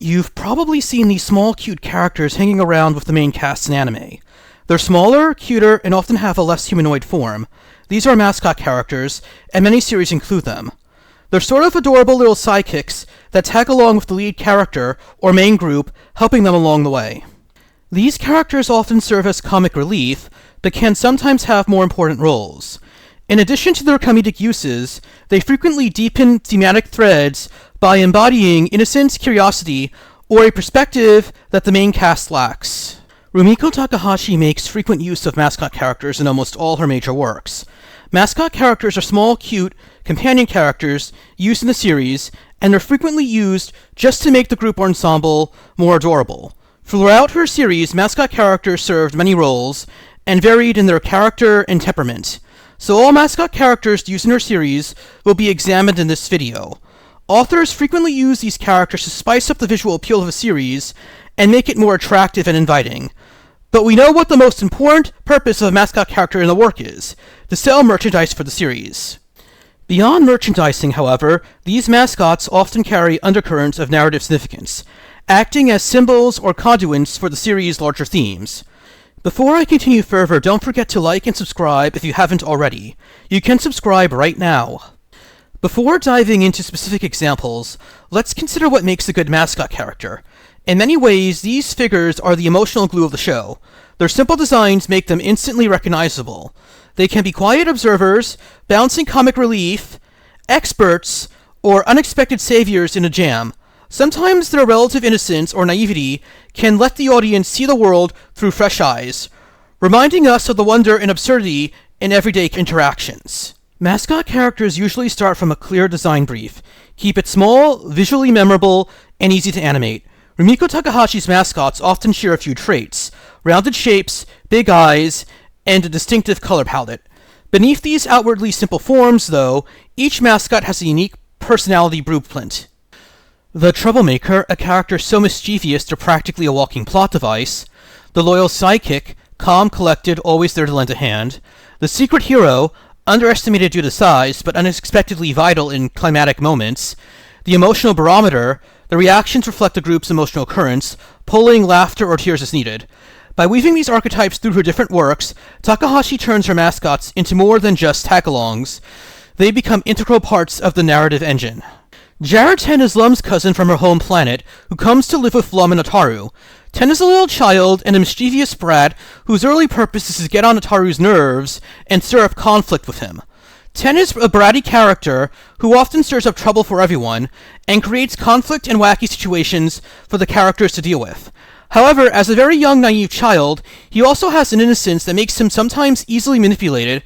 You've probably seen these small, cute characters hanging around with the main cast in anime. They're smaller, cuter, and often have a less humanoid form. These are mascot characters, and many series include them. They're sort of adorable little sidekicks that tag along with the lead character or main group, helping them along the way. These characters often serve as comic relief, but can sometimes have more important roles. In addition to their comedic uses, they frequently deepen thematic threads by embodying innocence, curiosity, or a perspective that the main cast lacks. Rumiko Takahahsi makes frequent use of mascot characters in almost all her major works. Mascot characters are small, cute, companion characters used in the series, and are frequently used just to make the group or ensemble more adorable. Throughout her series, mascot characters served many roles, and varied in their character and temperament. So all mascot characters used in her series will be examined in this video. Authors frequently use these characters to spice up the visual appeal of a series and make it more attractive and inviting. But we know what the most important purpose of a mascot character in the work is: to sell merchandise for the series. Beyond merchandising, however, these mascots often carry undercurrents of narrative significance, acting as symbols or conduits for the series' larger themes. Before I continue further, don't forget to like and subscribe if you haven't already. You can subscribe right now. Before diving into specific examples, let's consider what makes a good mascot character. In many ways, these figures are the emotional glue of the show. Their simple designs make them instantly recognizable. They can be quiet observers, bouncing comic relief, experts, or unexpected saviors in a jam. Sometimes their relative innocence or naivety can let the audience see the world through fresh eyes, reminding us of the wonder and absurdity in everyday interactions. Mascot characters usually start from a clear design brief. Keep it small, visually memorable, and easy to animate. Rumiko Takahashi's mascots often share a few traits: rounded shapes, big eyes, and a distinctive color palette. Beneath these outwardly simple forms, though, each mascot has a unique personality blueprint. The troublemaker, a character so mischievous they're practically a walking plot device. The loyal sidekick, calm, collected, always there to lend a hand. The secret hero, underestimated due to size, but unexpectedly vital in climatic moments. The emotional barometer, the reactions reflect the group's emotional currents, pulling laughter or tears as needed. By weaving these archetypes through her different works, Takahashi turns her mascots into more than just tag-alongs. They become integral parts of the narrative engine. Jared 10 is Lum's cousin from her home planet, who comes to live with Lum and Ataru. 10 is a little child and a mischievous brat whose early purpose is to get on Ataru's nerves and stir up conflict with him. 10 is a bratty character who often stirs up trouble for everyone and creates conflict and wacky situations for the characters to deal with. However, as a very young, naive child, he also has an innocence that makes him sometimes easily manipulated,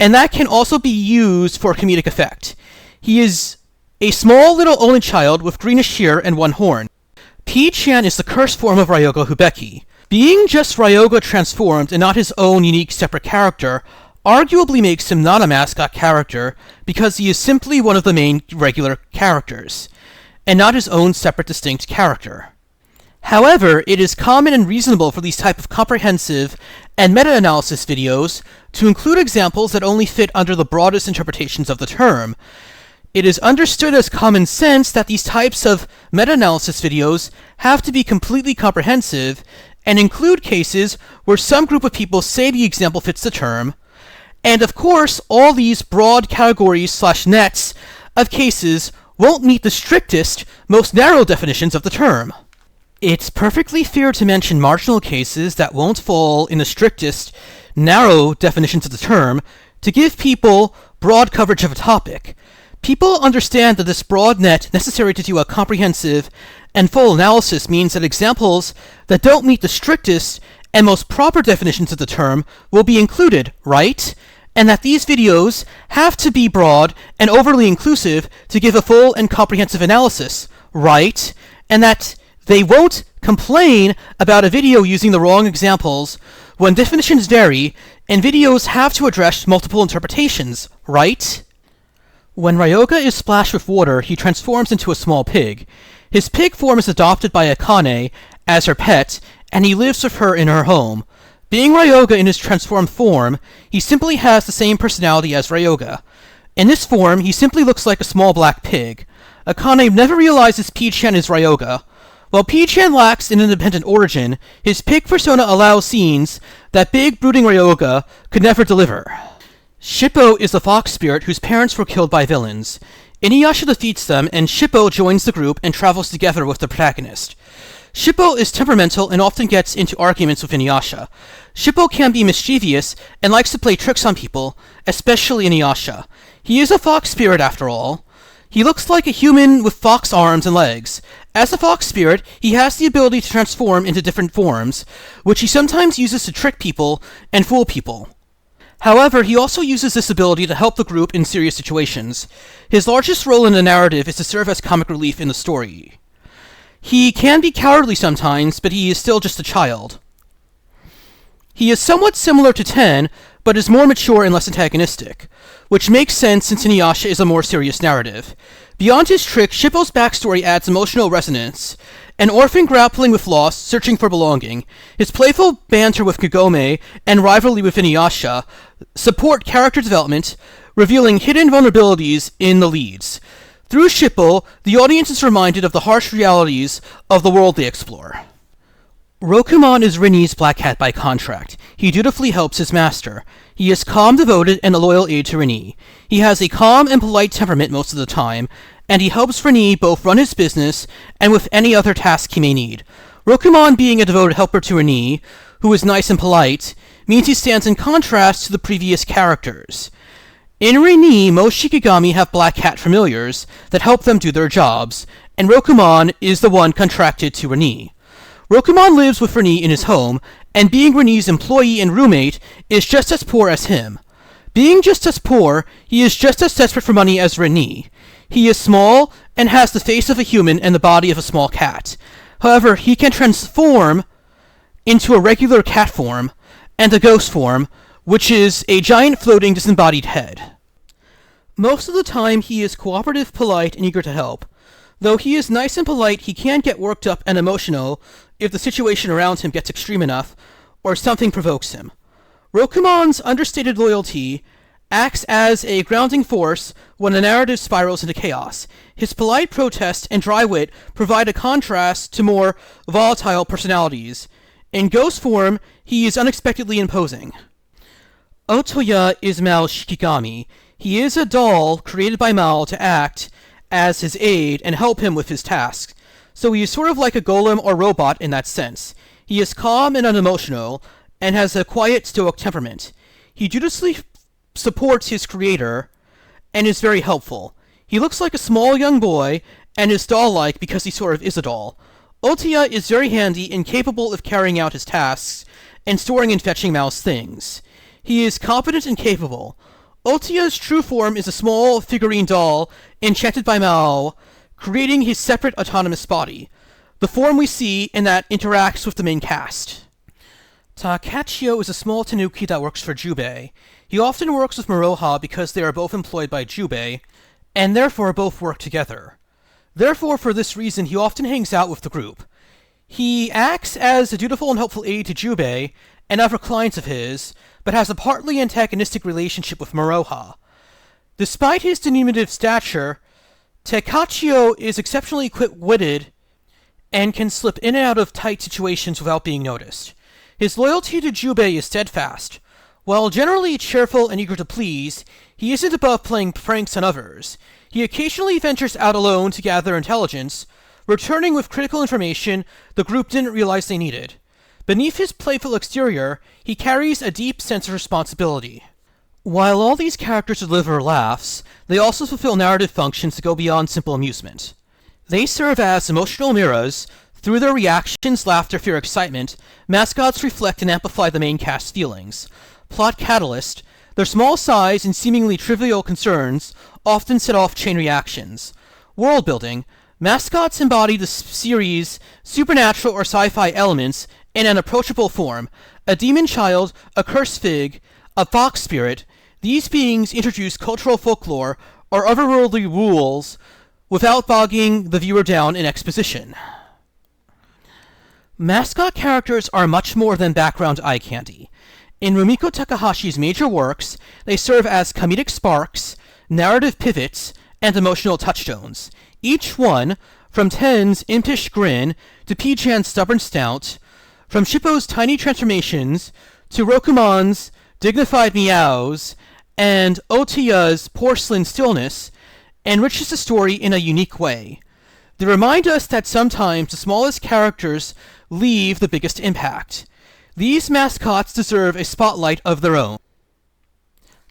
and that can also be used for comedic effect. He is a small little only child with greenish hair and one horn. P-chan is the cursed form of Ryoga Hubeki. Being just Ryoga transformed and not his own unique separate character arguably makes him not a mascot character because he is simply one of the main regular characters, and not his own separate distinct character. However, it is common and reasonable for these type of comprehensive and meta-analysis videos to include examples that only fit under the broadest interpretations of the term. It is understood as common sense that these types of meta-analysis videos have to be completely comprehensive and include cases where some group of people say the example fits the term, and of course all these broad categories/nets of cases won't meet the strictest, most narrow definitions of the term. It's perfectly fair to mention marginal cases that won't fall in the strictest, narrow definitions of the term to give people broad coverage of a topic. People understand that this broad net necessary to do a comprehensive and full analysis means that examples that don't meet the strictest and most proper definitions of the term will be included, right? And that these videos have to be broad and overly inclusive to give a full and comprehensive analysis, right? And that they won't complain about a video using the wrong examples when definitions vary and videos have to address multiple interpretations, right? When Ryoga is splashed with water, he transforms into a small pig. His pig form is adopted by Akane as her pet, and he lives with her in her home. Being Ryoga in his transformed form, he simply has the same personality as Ryoga. In this form, he simply looks like a small black pig. Akane never realizes P-chan is Ryoga. While P-chan lacks an independent origin, his pig persona allows scenes that big, brooding Ryoga could never deliver. Shippo is the fox spirit whose parents were killed by villains. Inuyasha defeats them, and Shippo joins the group and travels together with the protagonist. Shippo is temperamental and often gets into arguments with Inuyasha. Shippo can be mischievous and likes to play tricks on people, especially Inuyasha. He is a fox spirit after all. He looks like a human with fox arms and legs. As a fox spirit, he has the ability to transform into different forms, which he sometimes uses to trick people and fool people. However, he also uses this ability to help the group in serious situations. His largest role in the narrative is to serve as comic relief in the story. He can be cowardly sometimes, but he is still just a child. He is somewhat similar to Ten, but is more mature and less antagonistic, which makes sense since Inuyasha is a more serious narrative. Beyond his trick, Shippo's backstory adds emotional resonance. An orphan grappling with loss, searching for belonging, his playful banter with Kagome, and rivalry with Inuyasha support character development, revealing hidden vulnerabilities in the leads. Through Shippo, the audience is reminded of the harsh realities of the world they explore. Rokumon is Rinnie's black cat by contract. He dutifully helps his master. He is calm, devoted, and a loyal aide to Rinnie. He has a calm and polite temperament most of the time, and he helps Rinnie both run his business and with any other task he may need. Rokumon being a devoted helper to Rinnie, who is nice and polite, means he stands in contrast to the previous characters. In Rinnie, most Shikigami have black cat familiars that help them do their jobs, and Rokumon is the one contracted to Rinnie. Rokumon lives with Rinnie in his home, and being Rinnie's employee and roommate is just as poor as him. Being just as poor, he is just as desperate for money as Rinnie. He is small and has the face of a human and the body of a small cat. However, he can transform into a regular cat form and a ghost form, which is a giant floating disembodied head. Most of the time, he is cooperative, polite, and eager to help. Though he is nice and polite, he can get worked up and emotional if the situation around him gets extreme enough, or something provokes him. Rokumon's understated loyalty acts as a grounding force when the narrative spirals into chaos. His polite protest and dry wit provide a contrast to more volatile personalities. In ghost form, he is unexpectedly imposing. Otoya is Mao's Shikigami. He is a doll created by Mao to act as his aide and help him with his tasks, so he is sort of like a golem or robot in that sense. He is calm and unemotional, and has a quiet, stoic temperament. He dutifully supports his creator, and is very helpful. He looks like a small young boy, and is doll-like because he sort of is a doll. Otoya is very handy and capable of carrying out his tasks, and storing and fetching Mao's things. He is competent and capable. Otoya's true form is a small figurine doll enchanted by Mao, creating his separate autonomous body, the form we see and that interacts with the main cast. Takahahsi is a small tanuki that works for Jubei. He often works with Miroha because they are both employed by Jubei, and therefore both work together. Therefore, for this reason, he often hangs out with the group. He acts as a dutiful and helpful aide to Jubei and other clients of his, but has a partly antagonistic relationship with Miroha. Despite his diminutive stature, Takahahsi is exceptionally quick-witted and can slip in and out of tight situations without being noticed. His loyalty to Jubei is steadfast. While generally cheerful and eager to please, he isn't above playing pranks on others. He occasionally ventures out alone to gather intelligence, returning with critical information the group didn't realize they needed. Beneath his playful exterior, he carries a deep sense of responsibility. While all these characters deliver laughs, they also fulfill narrative functions that go beyond simple amusement. They serve as emotional mirrors. Through their reactions, laughter, fear, excitement, mascots reflect and amplify the main cast's feelings. Plot catalyst, their small size and seemingly trivial concerns often set off chain reactions. World building, mascots embody the series' supernatural or sci-fi elements in an approachable form. A demon child, a cursed fig, a fox spirit, these beings introduce cultural folklore or otherworldly rules without bogging the viewer down in exposition. Mascot characters are much more than background eye candy. In Rumiko Takahashi's major works, they serve as comedic sparks, narrative pivots, and emotional touchstones. Each one, From Ten's impish grin to P-chan's stubborn stout, from Shippo's tiny transformations to Rokumon's dignified meows, and Otiya's porcelain stillness, enriches the story in a unique way. They remind us that sometimes the smallest characters leave the biggest impact. These mascots deserve a spotlight of their own.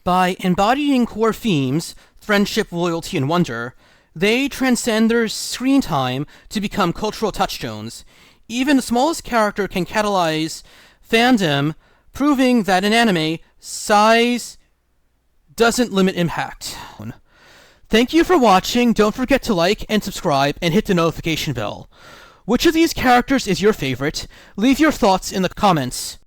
By embodying core themes, friendship, loyalty, and wonder, they transcend their screen time to become cultural touchstones. Even the smallest character can catalyze fandom, proving that in anime, size doesn't limit impact. Thank you for watching. Don't forget to like and subscribe and hit the notification bell. Which of these characters is your favorite? Leave your thoughts in the comments.